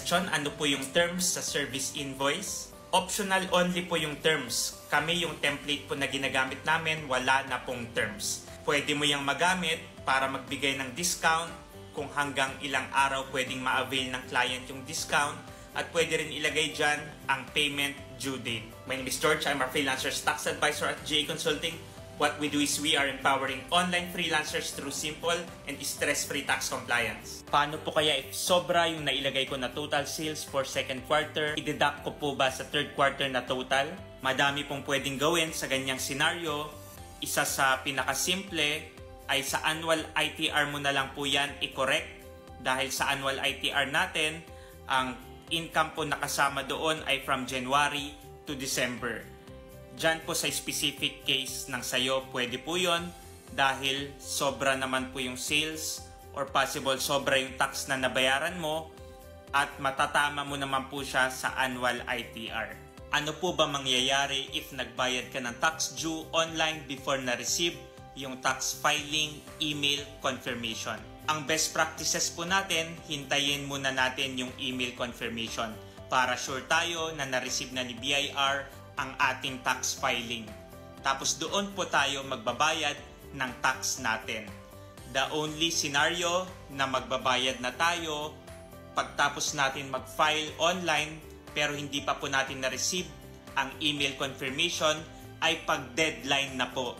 question, ano po yung terms sa service invoice? Optional only po yung terms. Kami yung template po na ginagamit namin, wala na pong terms. Pwede mo yung magamit para magbigay ng discount kung hanggang ilang araw pwedeng ma-avail ng client yung discount, at pwede rin ilagay dyan ang payment due date. My name is George. I'm a freelancer's tax advisor at GA Consulting. What we do is we are empowering online freelancers through simple and stress-free tax compliance. Paano po kaya if sobra yung nailagay ko na total sales for second quarter? I-deduct ko po ba sa third quarter na total? Madami pong pwedeng gawin sa ganyang scenario. Isa sa pinakasimple ay sa annual ITR mo na lang po yan i-correct. Dahil sa annual ITR natin, ang income po nakasama doon ay from January to December. Diyan po sa specific case ng sayo, pwede po yon dahil sobra naman po yung sales or possible sobra yung tax na nabayaran mo at matatama mo naman po siya sa annual ITR. Ano po ba mangyayari if nagbayad ka ng tax due online before na-receive yung tax filing email confirmation? Ang best practices po natin, hintayin muna natin yung email confirmation para sure tayo na na-receive na ni BIR ang ating tax filing. Tapos doon po tayo magbabayad ng tax natin. The only scenario na magbabayad na tayo pagtapos natin mag-file online pero hindi pa po natin na-receive ang email confirmation ay pag-deadline na po.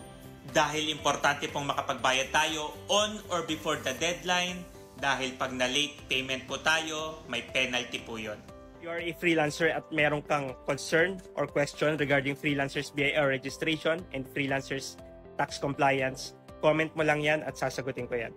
Dahil importante pong makapagbayad tayo on or before the deadline dahil pag na-late payment po tayo, may penalty po yon. You are a freelancer at meron kang concern or question regarding freelancers BIR registration and freelancers tax compliance, comment mo lang yan at sasagutin ko yan.